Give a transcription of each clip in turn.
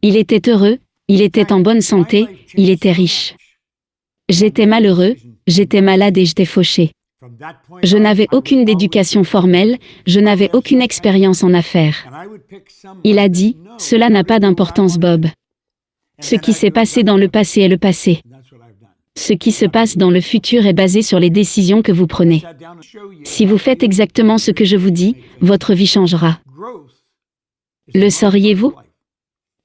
Il était heureux, il était en bonne santé, il était riche. J'étais malheureux, j'étais malade et j'étais fauché. Je n'avais aucune éducation formelle, je n'avais aucune expérience en affaires. Il a dit, « Cela n'a pas d'importance, Bob. Ce qui s'est passé dans le passé est le passé. Ce qui se passe dans le futur est basé sur les décisions que vous prenez. Si vous faites exactement ce que je vous dis, votre vie changera. » Le sauriez-vous?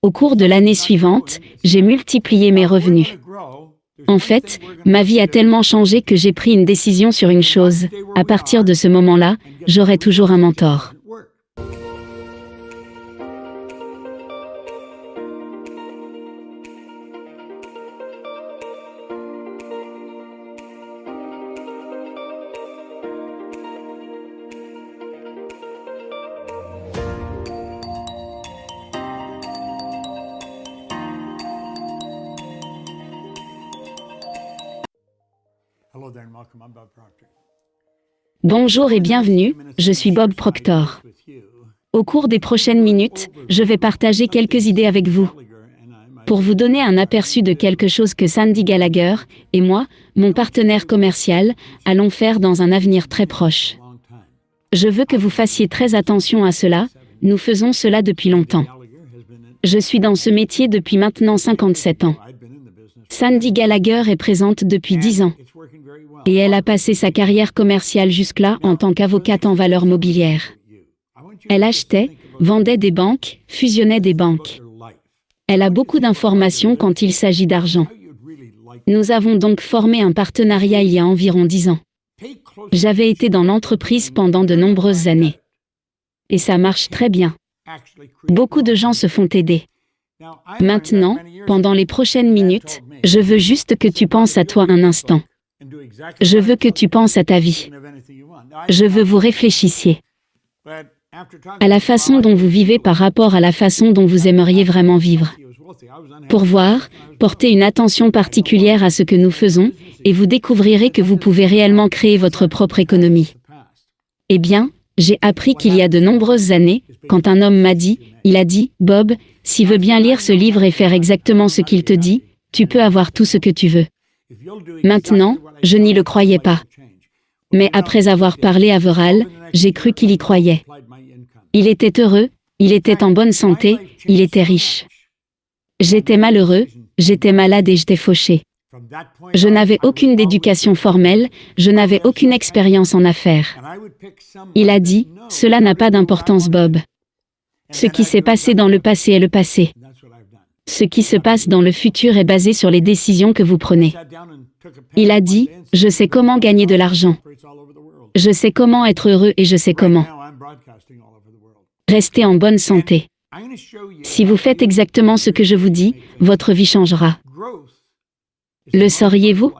Au cours de l'année suivante, j'ai multiplié mes revenus. En fait, ma vie a tellement changé que j'ai pris une décision sur une chose. À partir de ce moment-là, j'aurai toujours un mentor. Bonjour et bienvenue, je suis Bob Proctor. Au cours des prochaines minutes, je vais partager quelques idées avec vous. Pour vous donner un aperçu de quelque chose que Sandy Gallagher et moi, mon partenaire commercial, allons faire dans un avenir très proche. Je veux que vous fassiez très attention à cela, nous faisons cela depuis longtemps. Je suis dans ce métier depuis maintenant 57 ans. Sandy Gallagher est présente depuis 10 ans. Et elle a passé sa carrière commerciale jusque-là en tant qu'avocate en valeurs mobilières. Elle achetait, vendait des banques, fusionnait des banques. Elle a beaucoup d'informations quand il s'agit d'argent. Nous avons donc formé un partenariat il y a environ 10 ans. J'avais été dans l'entreprise pendant de nombreuses années. Et ça marche très bien. Beaucoup de gens se font aider. Maintenant, pendant les prochaines minutes, je veux juste que tu penses à toi un instant. Je veux que tu penses à ta vie. Je veux vous réfléchissiez à la façon dont vous vivez par rapport à la façon dont vous aimeriez vraiment vivre. Pour voir, portez une attention particulière à ce que nous faisons, et vous découvrirez que vous pouvez réellement créer votre propre économie. Eh bien, j'ai appris qu'il y a de nombreuses années, quand un homme m'a dit, il a dit, « Bob, s'il veut bien lire ce livre et faire exactement ce qu'il te dit, tu peux avoir tout ce que tu veux. » Maintenant, je n'y le croyais pas. Mais après avoir parlé à Veral, j'ai cru qu'il y croyait. Il était heureux, il était en bonne santé, il était riche. J'étais malheureux, j'étais malade et j'étais fauché. Je n'avais aucune éducation formelle, je n'avais aucune expérience en affaires. Il a dit, « Cela n'a pas d'importance, Bob. Ce qui s'est passé dans le passé est le passé. Ce qui se passe dans le futur est basé sur les décisions que vous prenez. » Il a dit, « Je sais comment gagner de l'argent. Je sais comment être heureux et je sais comment rester en bonne santé. Si vous faites exactement ce que je vous dis, votre vie changera. » Le sauriez-vous?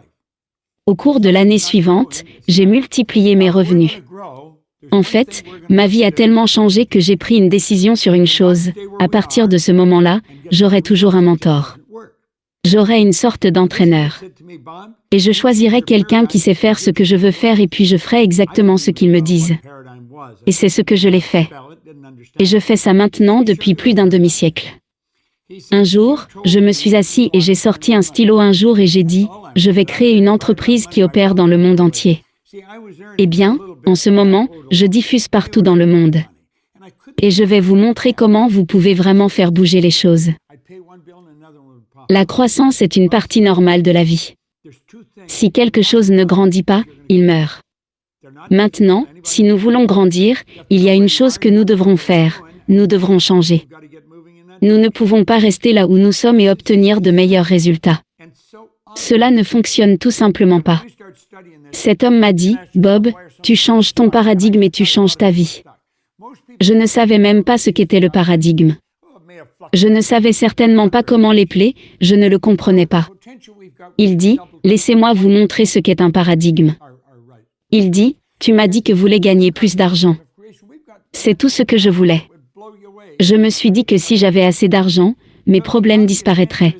Au cours de l'année suivante, j'ai multiplié mes revenus. En fait, ma vie a tellement changé que j'ai pris une décision sur une chose. À partir de ce moment-là, j'aurai toujours un mentor. J'aurai une sorte d'entraîneur. Et je choisirai quelqu'un qui sait faire ce que je veux faire et puis je ferai exactement ce qu'ils me disent. Et c'est ce que je l'ai fait. Et je fais ça maintenant depuis plus d'un demi-siècle. Un jour, je me suis assis et j'ai sorti un stylo un jour et j'ai dit, « Je vais créer une entreprise qui opère dans le monde entier. » Eh bien, en ce moment, je diffuse partout dans le monde. Et je vais vous montrer comment vous pouvez vraiment faire bouger les choses. La croissance est une partie normale de la vie. Si quelque chose ne grandit pas, il meurt. Maintenant, si nous voulons grandir, il y a une chose que nous devrons faire, nous devrons changer. Nous ne pouvons pas rester là où nous sommes et obtenir de meilleurs résultats. Cela ne fonctionne tout simplement pas. Cet homme m'a dit, « Bob, tu changes ton paradigme et tu changes ta vie. » Je ne savais même pas ce qu'était le paradigme. Je ne savais certainement pas comment l'épeler, je ne le comprenais pas. Il dit, « Laissez-moi vous montrer ce qu'est un paradigme. » Il dit, « Tu m'as dit que vous voulez gagner plus d'argent. » C'est tout ce que je voulais. Je me suis dit que si j'avais assez d'argent, mes problèmes disparaîtraient.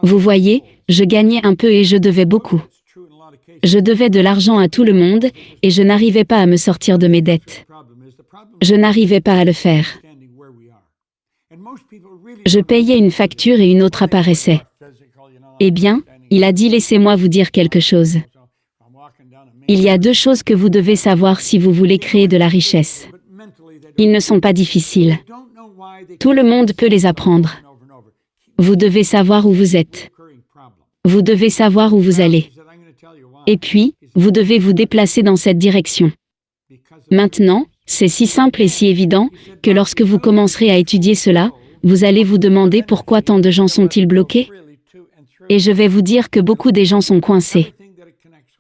Vous voyez, je gagnais un peu et je devais beaucoup. Je devais de l'argent à tout le monde, et je n'arrivais pas à me sortir de mes dettes. Je n'arrivais pas à le faire. Je payais une facture et une autre apparaissait. Eh bien, il a dit laissez-moi vous dire quelque chose. Il y a deux choses que vous devez savoir si vous voulez créer de la richesse. Ils ne sont pas difficiles. Tout le monde peut les apprendre. Vous devez savoir où vous êtes. Vous devez savoir où vous allez. Et puis, vous devez vous déplacer dans cette direction. Maintenant, c'est si simple et si évident que lorsque vous commencerez à étudier cela, vous allez vous demander pourquoi tant de gens sont-ils bloqués? Et je vais vous dire que beaucoup des gens sont coincés.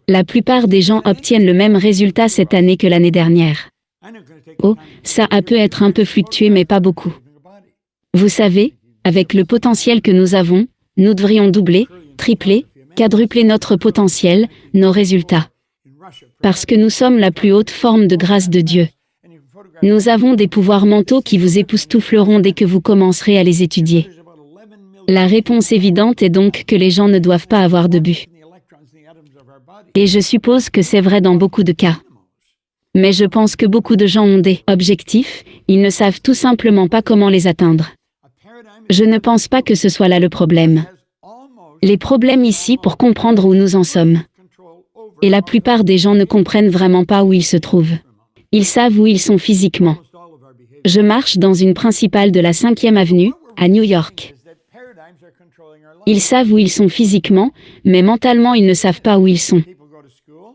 La plupart des gens obtiennent le même résultat cette année que l'année dernière. Oh, ça peut être un peu fluctué mais pas beaucoup. Vous savez, avec le potentiel que nous avons, nous devrions doubler, tripler, quadrupler notre potentiel, nos résultats. Parce que nous sommes la plus haute forme de grâce de Dieu. Nous avons des pouvoirs mentaux qui vous époustoufleront dès que vous commencerez à les étudier. La réponse évidente est donc que les gens ne doivent pas avoir de but. Et je suppose que c'est vrai dans beaucoup de cas. Mais je pense que beaucoup de gens ont des objectifs, ils ne savent tout simplement pas comment les atteindre. Je ne pense pas que ce soit là le problème. Les problèmes ici pour comprendre où nous en sommes. Et la plupart des gens ne comprennent vraiment pas où ils se trouvent. Ils savent où ils sont physiquement. Je marche dans une principale de la 5e avenue, à New York. Ils savent où ils sont physiquement, mais mentalement ils ne savent pas où ils sont.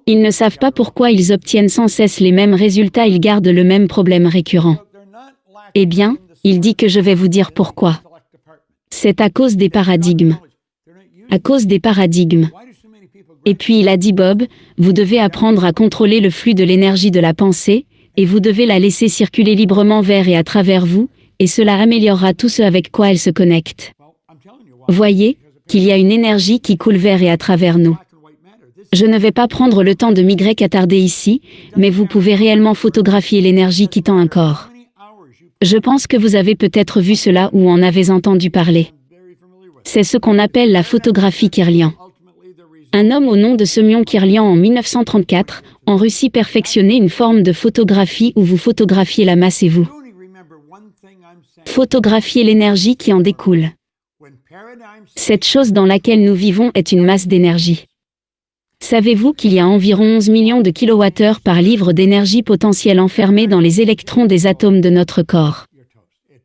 Ils ne savent pas pourquoi ils obtiennent sans cesse les mêmes résultats, ils gardent le même problème récurrent. Eh bien, il dit que je vais vous dire pourquoi. C'est à cause des paradigmes. À cause des paradigmes. Et puis il a dit Bob, vous devez apprendre à contrôler le flux de l'énergie de la pensée, et vous devez la laisser circuler librement vers et à travers vous, et cela améliorera tout ce avec quoi elle se connecte. Voyez, qu'il y a une énergie qui coule vers et à travers nous. Je ne vais pas prendre le temps de m'attarder ici, mais vous pouvez réellement photographier l'énergie qui tend un corps. Je pense que vous avez peut-être vu cela ou en avez entendu parler. C'est ce qu'on appelle la photographie Kirlian. Un homme au nom de Semyon Kirlian en 1934, en Russie perfectionnait une forme de photographie où vous photographiez la masse et vous photographiez l'énergie qui en découle. Cette chose dans laquelle nous vivons est une masse d'énergie. Savez-vous qu'il y a environ 11 millions de kilowattheures par livre d'énergie potentielle enfermée dans les électrons des atomes de notre corps?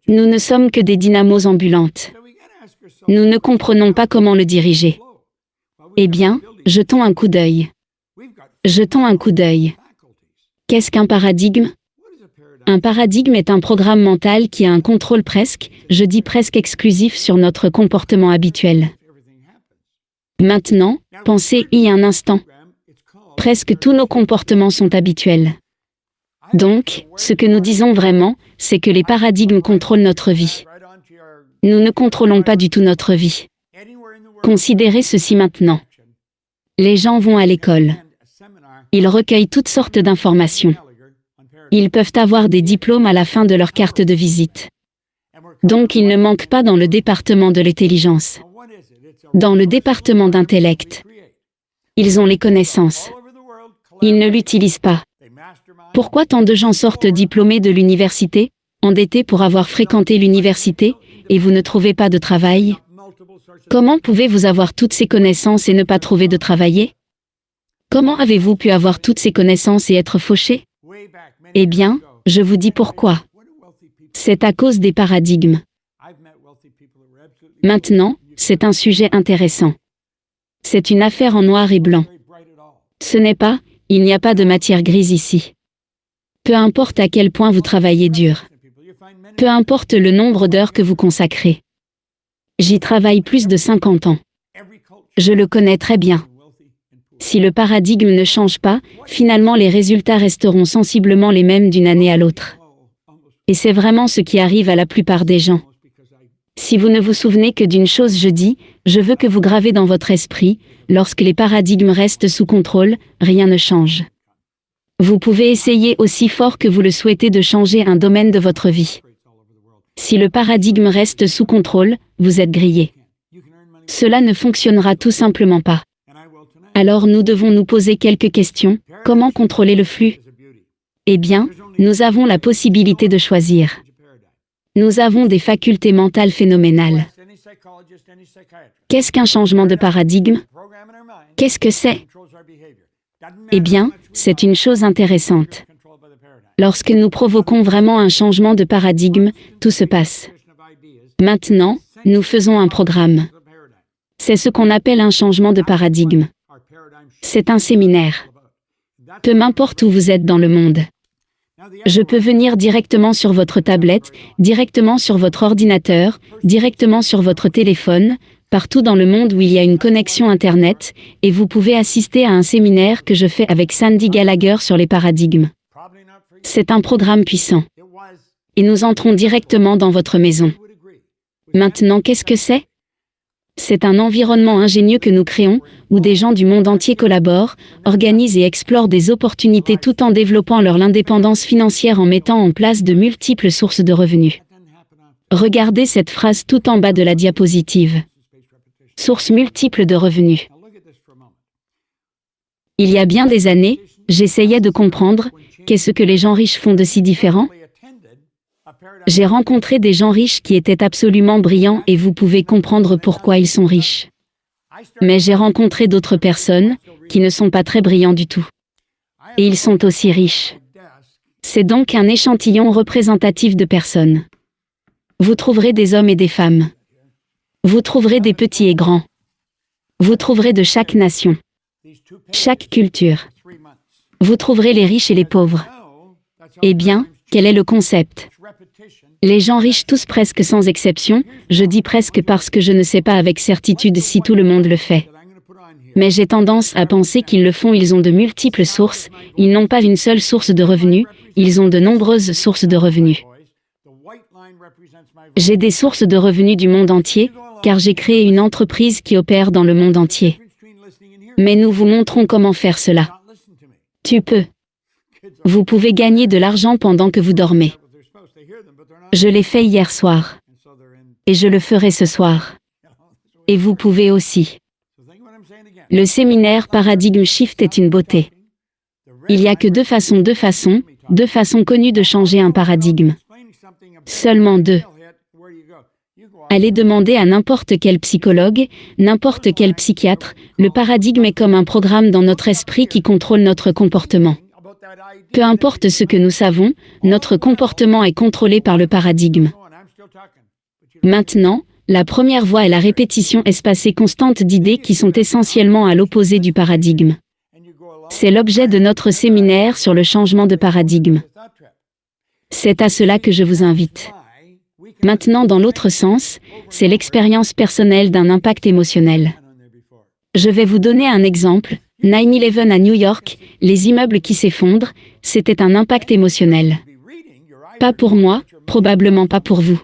Nous ne sommes que des dynamos ambulantes. Nous ne comprenons pas comment le diriger. Eh bien, jetons un coup d'œil. Jetons un coup d'œil. Qu'est-ce qu'un paradigme? Un paradigme est un programme mental qui a un contrôle presque, je dis presque exclusif sur notre comportement habituel. Maintenant, pensez-y un instant. Presque tous nos comportements sont habituels. Donc, ce que nous disons vraiment, c'est que les paradigmes contrôlent notre vie. Nous ne contrôlons pas du tout notre vie. Considérez ceci maintenant. Les gens vont à l'école. Ils recueillent toutes sortes d'informations. Ils peuvent avoir des diplômes à la fin de leur carte de visite. Donc ils ne manquent pas dans le département de l'intelligence. Dans le département d'intellect. Ils ont les connaissances. Ils ne l'utilisent pas. Pourquoi tant de gens sortent diplômés de l'université, endettés pour avoir fréquenté l'université, et vous ne trouvez pas de travail? Comment pouvez-vous avoir toutes ces connaissances et ne pas trouver de travailler? Comment avez-vous pu avoir toutes ces connaissances et être fauché? Eh bien, je vous dis pourquoi. C'est à cause des paradigmes. Maintenant, c'est un sujet intéressant. C'est une affaire en noir et blanc. Ce n'est pas, il n'y a pas de matière grise ici. Peu importe à quel point vous travaillez dur. Peu importe le nombre d'heures que vous consacrez. J'y travaille plus de 50 ans. Je le connais très bien. Si le paradigme ne change pas, finalement les résultats resteront sensiblement les mêmes d'une année à l'autre. Et c'est vraiment ce qui arrive à la plupart des gens. Si vous ne vous souvenez que d'une chose, je veux que vous gravez dans votre esprit, lorsque les paradigmes restent sous contrôle, rien ne change. Vous pouvez essayer aussi fort que vous le souhaitez de changer un domaine de votre vie. Si le paradigme reste sous contrôle, vous êtes grillé. Cela ne fonctionnera tout simplement pas. Alors nous devons nous poser quelques questions. Comment contrôler le flux? Eh bien, nous avons la possibilité de choisir. Nous avons des facultés mentales phénoménales. Qu'est-ce qu'un changement de paradigme? Qu'est-ce que c'est? Eh bien, c'est une chose intéressante. Lorsque nous provoquons vraiment un changement de paradigme, tout se passe. Maintenant, nous faisons un programme. C'est ce qu'on appelle un changement de paradigme. C'est un séminaire. Peu m'importe où vous êtes dans le monde. Je peux venir directement sur votre tablette, directement sur votre ordinateur, directement sur votre téléphone, partout dans le monde où il y a une connexion Internet, et vous pouvez assister à un séminaire que je fais avec Sandy Gallagher sur les paradigmes. C'est un programme puissant. Et nous entrons directement dans votre maison. Maintenant, qu'est-ce que c'est? C'est un environnement ingénieux que nous créons, où des gens du monde entier collaborent, organisent et explorent des opportunités tout en développant leur indépendance financière en mettant en place de multiples sources de revenus. Regardez cette phrase tout en bas de la diapositive. Sources multiples de revenus. Il y a bien des années, j'essayais de comprendre qu'est-ce que les gens riches font de si différent. J'ai rencontré des gens riches qui étaient absolument brillants et vous pouvez comprendre pourquoi ils sont riches. Mais j'ai rencontré d'autres personnes qui ne sont pas très brillants du tout. Et ils sont aussi riches. C'est donc un échantillon représentatif de personnes. Vous trouverez des hommes et des femmes. Vous trouverez des petits et grands. Vous trouverez de chaque nation, chaque culture. Vous trouverez les riches et les pauvres. Eh bien, quel est le concept? Les gens riches tous presque sans exception, je dis presque parce que je ne sais pas avec certitude si tout le monde le fait. Mais j'ai tendance à penser qu'ils le font, ils ont de multiples sources, ils n'ont pas une seule source de revenus, ils ont de nombreuses sources de revenus. J'ai des sources de revenus du monde entier, car j'ai créé une entreprise qui opère dans le monde entier. Mais nous vous montrons comment faire cela. Tu peux. Vous pouvez gagner de l'argent pendant que vous dormez. Je l'ai fait hier soir. Et je le ferai ce soir. Et vous pouvez aussi. Le séminaire Paradigm Shift est une beauté. Il n'y a que deux façons connues de changer un paradigme. Seulement deux. Allez demander à n'importe quel psychologue, n'importe quel psychiatre, le paradigme est comme un programme dans notre esprit qui contrôle notre comportement. Peu importe ce que nous savons, notre comportement est contrôlé par le paradigme. Maintenant, la première voie est la répétition espacée constante d'idées qui sont essentiellement à l'opposé du paradigme. C'est l'objet de notre séminaire sur le changement de paradigme. C'est à cela que je vous invite. Maintenant, dans l'autre sens, c'est l'expérience personnelle d'un impact émotionnel. Je vais vous donner un exemple. 9/11 à New York, les immeubles qui s'effondrent, c'était un impact émotionnel. Pas pour moi, probablement pas pour vous.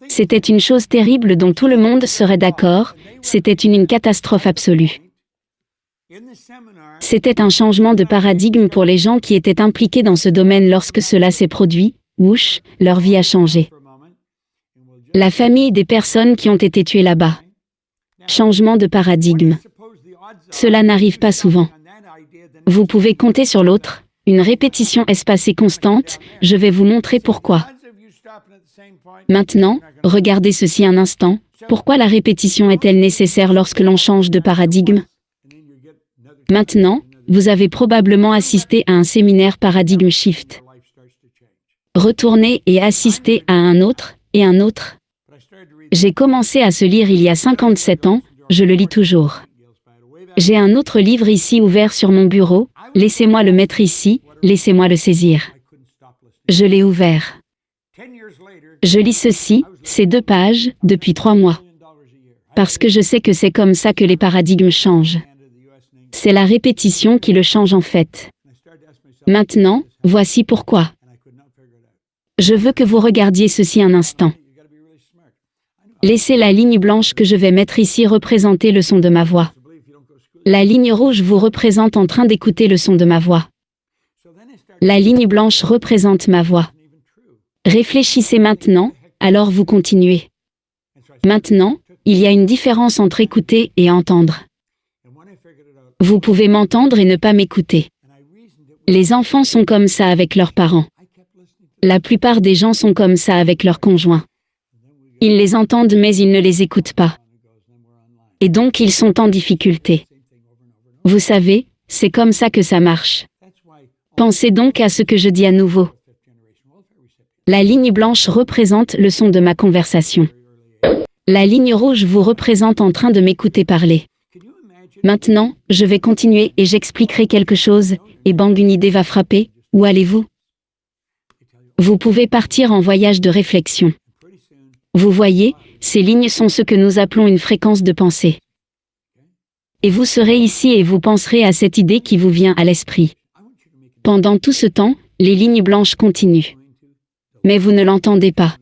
C'était une chose terrible dont tout le monde serait d'accord, c'était une catastrophe absolue. C'était un changement de paradigme pour les gens qui étaient impliqués dans ce domaine lorsque cela s'est produit, whoosh, leur vie a changé. La famille des personnes qui ont été tuées là-bas. Changement de paradigme. Cela n'arrive pas souvent. Vous pouvez compter sur l'autre, une répétition espacée constante, je vais vous montrer pourquoi. Maintenant, regardez ceci un instant, pourquoi la répétition est-elle nécessaire lorsque l'on change de paradigme? Maintenant, vous avez probablement assisté à un séminaire Paradigm Shift. Retournez et assistez à un autre, et un autre. J'ai commencé à ce lire il y a 57 ans, je le lis toujours. J'ai un autre livre ici ouvert sur mon bureau, laissez-moi le mettre ici, laissez-moi le saisir. Je l'ai ouvert. Je lis ceci, ces 2 pages, depuis 3 mois. Parce que je sais que c'est comme ça que les paradigmes changent. C'est la répétition qui le change en fait. Maintenant, voici pourquoi. Je veux que vous regardiez ceci un instant. Laissez la ligne blanche que je vais mettre ici représenter le son de ma voix. La ligne rouge vous représente en train d'écouter le son de ma voix. La ligne blanche représente ma voix. Réfléchissez maintenant, alors vous continuez. Maintenant, il y a une différence entre écouter et entendre. Vous pouvez m'entendre et ne pas m'écouter. Les enfants sont comme ça avec leurs parents. La plupart des gens sont comme ça avec leurs conjoints. Ils les entendent mais ils ne les écoutent pas. Et donc ils sont en difficulté. Vous savez, c'est comme ça que ça marche. Pensez donc à ce que je dis à nouveau. La ligne blanche représente le son de ma conversation. La ligne rouge vous représente en train de m'écouter parler. Maintenant, je vais continuer et j'expliquerai quelque chose, et bang, une idée va frapper. Où allez-vous? Vous pouvez partir en voyage de réflexion. Vous voyez, ces lignes sont ce que nous appelons une fréquence de pensée. Et vous serez ici et vous penserez à cette idée qui vous vient à l'esprit. Pendant tout ce temps, les lignes blanches continuent. Mais vous ne l'entendez pas.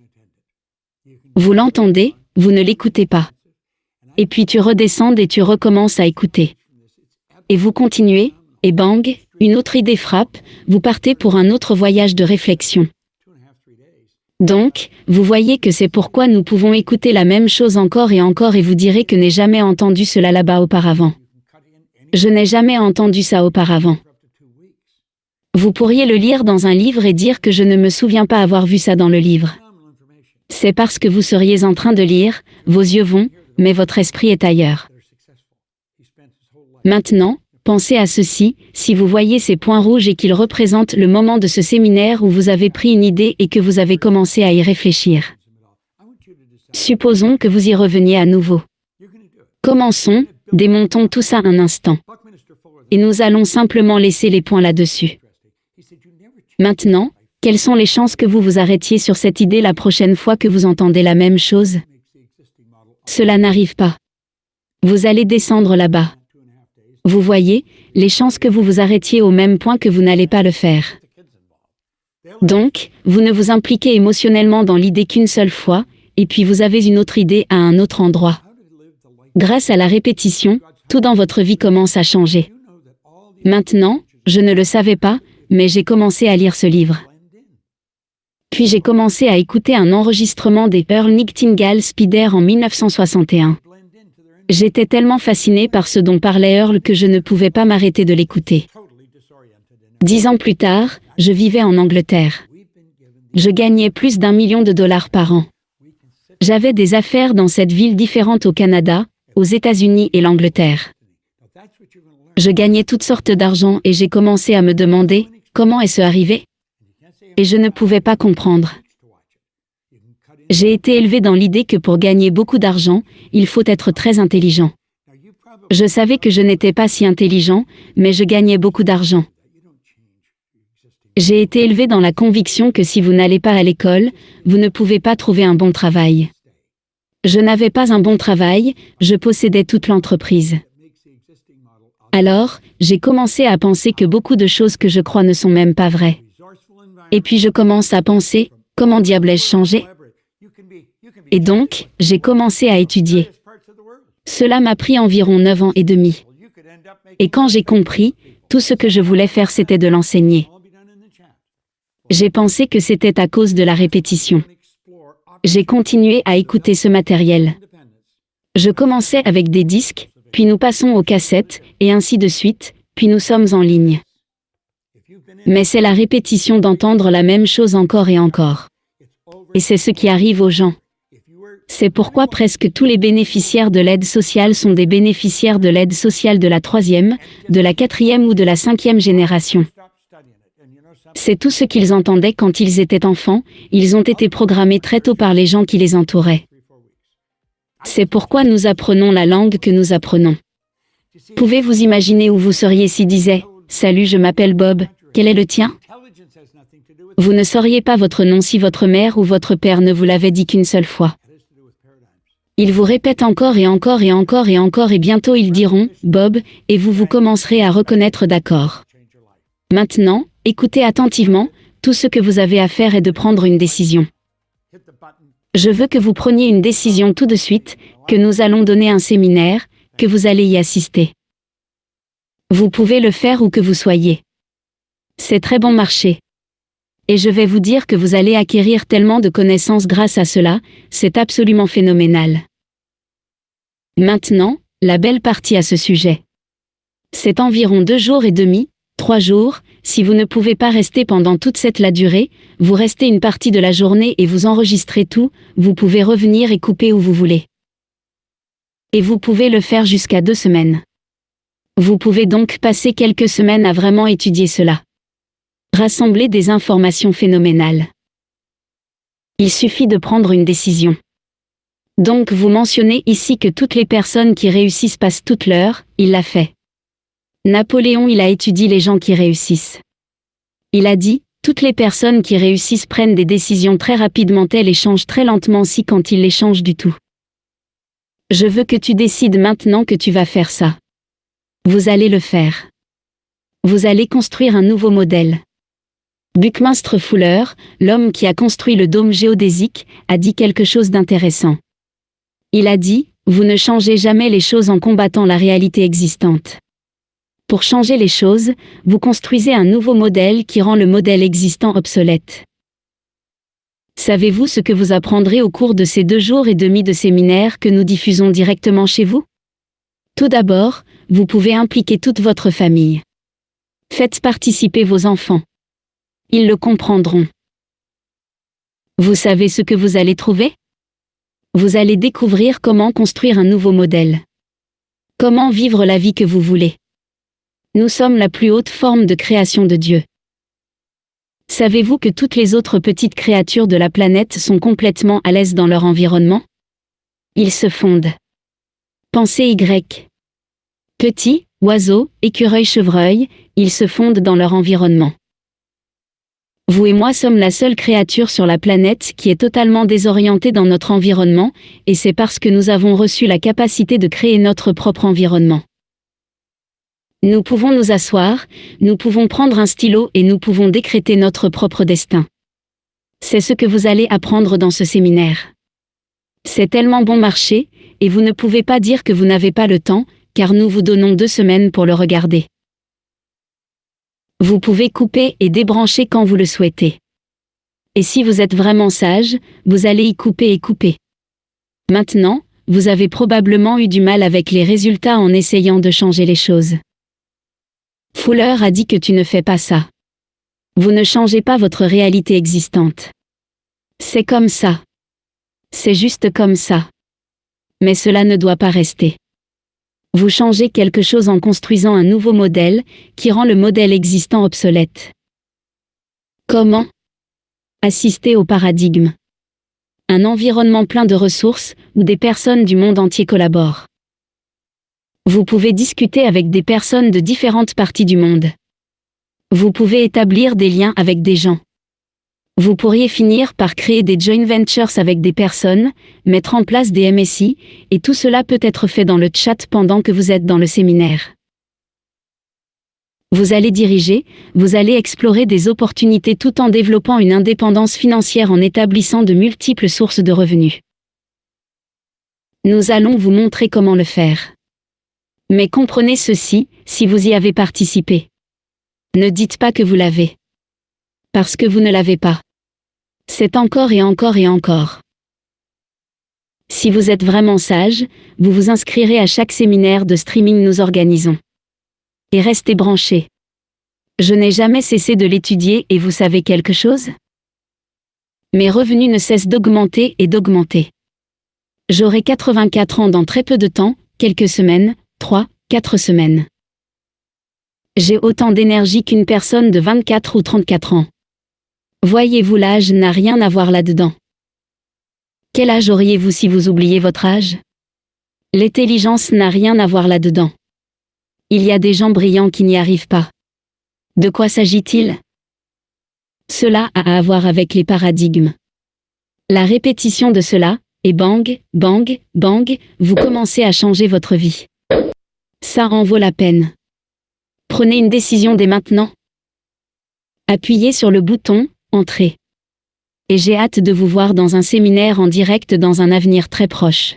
Vous l'entendez, vous ne l'écoutez pas. Et puis tu redescends et tu recommences à écouter. Et vous continuez, et bang, une autre idée frappe, vous partez pour un autre voyage de réflexion. Donc, vous voyez que c'est pourquoi nous pouvons écouter la même chose encore et vous direz que n'ai jamais entendu cela là-bas auparavant. Je n'ai jamais entendu ça auparavant. Vous pourriez le lire dans un livre et dire que je ne me souviens pas avoir vu ça dans le livre. C'est parce que vous seriez en train de lire, vos yeux vont, mais votre esprit est ailleurs. Maintenant, pensez à ceci, si vous voyez ces points rouges et qu'ils représentent le moment de ce séminaire où vous avez pris une idée et que vous avez commencé à y réfléchir. Supposons que vous y reveniez à nouveau. Commençons, démontons tout ça un instant. Et nous allons simplement laisser les points là-dessus. Maintenant, quelles sont les chances que vous vous arrêtiez sur cette idée la prochaine fois que vous entendez la même chose? Cela n'arrive pas. Vous allez descendre là-bas. Vous voyez, les chances que vous vous arrêtiez au même point que vous n'allez pas le faire. Donc, vous ne vous impliquez émotionnellement dans l'idée qu'une seule fois, et puis vous avez une autre idée à un autre endroit. Grâce à la répétition, tout dans votre vie commence à changer. Maintenant, je ne le savais pas, mais j'ai commencé à lire ce livre. Puis j'ai commencé à écouter un enregistrement des Earl Nightingale Spider en 1961. J'étais tellement fasciné par ce dont parlait Earl que je ne pouvais pas m'arrêter de l'écouter. 10 ans plus tard, je vivais en Angleterre. Je gagnais plus d'1 million de dollars par an. J'avais des affaires dans cette ville différente au Canada, aux États-Unis et l'Angleterre. Je gagnais toutes sortes d'argent et j'ai commencé à me demander, comment est-ce arrivé? Et je ne pouvais pas comprendre. J'ai été élevé dans l'idée que pour gagner beaucoup d'argent, il faut être très intelligent. Je savais que je n'étais pas si intelligent, mais je gagnais beaucoup d'argent. J'ai été élevé dans la conviction que si vous n'allez pas à l'école, vous ne pouvez pas trouver un bon travail. Je n'avais pas un bon travail, je possédais toute l'entreprise. Alors, j'ai commencé à penser que beaucoup de choses que je crois ne sont même pas vraies. Et puis je commence à penser, comment diable ai-je changé? Et donc, j'ai commencé à étudier. Cela m'a pris environ 9 ans et demi. Et quand j'ai compris, tout ce que je voulais faire c'était de l'enseigner. J'ai pensé que c'était à cause de la répétition. J'ai continué à écouter ce matériel. Je commençais avec des disques, puis nous passons aux cassettes, et ainsi de suite, puis nous sommes en ligne. Mais c'est la répétition d'entendre la même chose encore et encore. Et c'est ce qui arrive aux gens. C'est pourquoi presque tous les bénéficiaires de l'aide sociale sont des bénéficiaires de l'aide sociale de la 3e, de la 4e ou de la 5e génération. C'est tout ce qu'ils entendaient quand ils étaient enfants, ils ont été programmés très tôt par les gens qui les entouraient. C'est pourquoi nous apprenons la langue que nous apprenons. Pouvez-vous imaginer où vous seriez si disait « Salut, je m'appelle Bob, quel est le tien ?» Vous ne sauriez pas votre nom si votre mère ou votre père ne vous l'avait dit qu'une seule fois. Ils vous répètent encore et encore et encore et encore et bientôt ils diront « Bob » et vous commencerez à reconnaître d'accord. Maintenant, écoutez attentivement, tout ce que vous avez à faire est de prendre une décision. Je veux que vous preniez une décision tout de suite, que nous allons donner un séminaire, que vous allez y assister. Vous pouvez le faire où que vous soyez. C'est très bon marché. Et je vais vous dire que vous allez acquérir tellement de connaissances grâce à cela, c'est absolument phénoménal. Maintenant, la belle partie à ce sujet. C'est environ 2 jours et demi, 3 jours, si vous ne pouvez pas rester pendant toute la durée, vous restez une partie de la journée et vous enregistrez tout, vous pouvez revenir et couper où vous voulez. Et vous pouvez le faire jusqu'à 2 semaines. Vous pouvez donc passer quelques semaines à vraiment étudier cela. Rassembler des informations phénoménales. Il suffit de prendre une décision. Donc vous mentionnez ici que toutes les personnes qui réussissent passent toute l'heure, il l'a fait. Napoléon il a étudié les gens qui réussissent. Il a dit, toutes les personnes qui réussissent prennent des décisions très rapidement elles et changent très lentement si quand ils les changent du tout. Je veux que tu décides maintenant que tu vas faire ça. Vous allez le faire. Vous allez construire un nouveau modèle. Buckminster Fuller, l'homme qui a construit le dôme géodésique, a dit quelque chose d'intéressant. Il a dit, vous ne changez jamais les choses en combattant la réalité existante. Pour changer les choses, vous construisez un nouveau modèle qui rend le modèle existant obsolète. Savez-vous ce que vous apprendrez au cours de ces 2 jours et demi de séminaire que nous diffusons directement chez vous? Tout d'abord, vous pouvez impliquer toute votre famille. Faites participer vos enfants. Ils le comprendront. Vous savez ce que vous allez trouver? Vous allez découvrir comment construire un nouveau modèle. Comment vivre la vie que vous voulez. Nous sommes la plus haute forme de création de Dieu. Savez-vous que toutes les autres petites créatures de la planète sont complètement à l'aise dans leur environnement? Ils se fondent. Pensez Y. Petits, oiseaux, écureuils, chevreuils, ils se fondent dans leur environnement. Vous et moi sommes la seule créature sur la planète qui est totalement désorientée dans notre environnement, et c'est parce que nous avons reçu la capacité de créer notre propre environnement. Nous pouvons nous asseoir, nous pouvons prendre un stylo et nous pouvons décréter notre propre destin. C'est ce que vous allez apprendre dans ce séminaire. C'est tellement bon marché, et vous ne pouvez pas dire que vous n'avez pas le temps, car nous vous donnons 2 semaines pour le regarder. Vous pouvez couper et débrancher quand vous le souhaitez. Et si vous êtes vraiment sage, vous allez y couper et couper. Maintenant, vous avez probablement eu du mal avec les résultats en essayant de changer les choses. Fuller a dit que tu ne fais pas ça. Vous ne changez pas votre réalité existante. C'est comme ça. C'est juste comme ça. Mais cela ne doit pas rester. Vous changez quelque chose en construisant un nouveau modèle, qui rend le modèle existant obsolète. Comment? Assister au paradigme. Un environnement plein de ressources, où des personnes du monde entier collaborent. Vous pouvez discuter avec des personnes de différentes parties du monde. Vous pouvez établir des liens avec des gens. Vous pourriez finir par créer des joint ventures avec des personnes, mettre en place des MSI, et tout cela peut être fait dans le chat pendant que vous êtes dans le séminaire. Vous allez diriger, vous allez explorer des opportunités tout en développant une indépendance financière en établissant de multiples sources de revenus. Nous allons vous montrer comment le faire. Mais comprenez ceci, si vous y avez participé. Ne dites pas que vous l'avez. Parce que vous ne l'avez pas. C'est encore et encore et encore. Si vous êtes vraiment sage, vous vous inscrirez à chaque séminaire de streaming nous organisons. Et restez branchés. Je n'ai jamais cessé de l'étudier et vous savez quelque chose? Mes revenus ne cessent d'augmenter et d'augmenter. J'aurai 84 ans dans très peu de temps, quelques semaines, 3, 4 semaines. J'ai autant d'énergie qu'une personne de 24 ou 34 ans. Voyez-vous, l'âge n'a rien à voir là-dedans. Quel âge auriez-vous si vous oubliez votre âge? L'intelligence n'a rien à voir là-dedans. Il y a des gens brillants qui n'y arrivent pas. De quoi s'agit-il? Cela a à voir avec les paradigmes. La répétition de cela, et bang, bang, bang, vous commencez à changer votre vie. Ça en vaut la peine. Prenez une décision dès maintenant. Appuyez sur le bouton « Entrer ». Et j'ai hâte de vous voir dans un séminaire en direct dans un avenir très proche.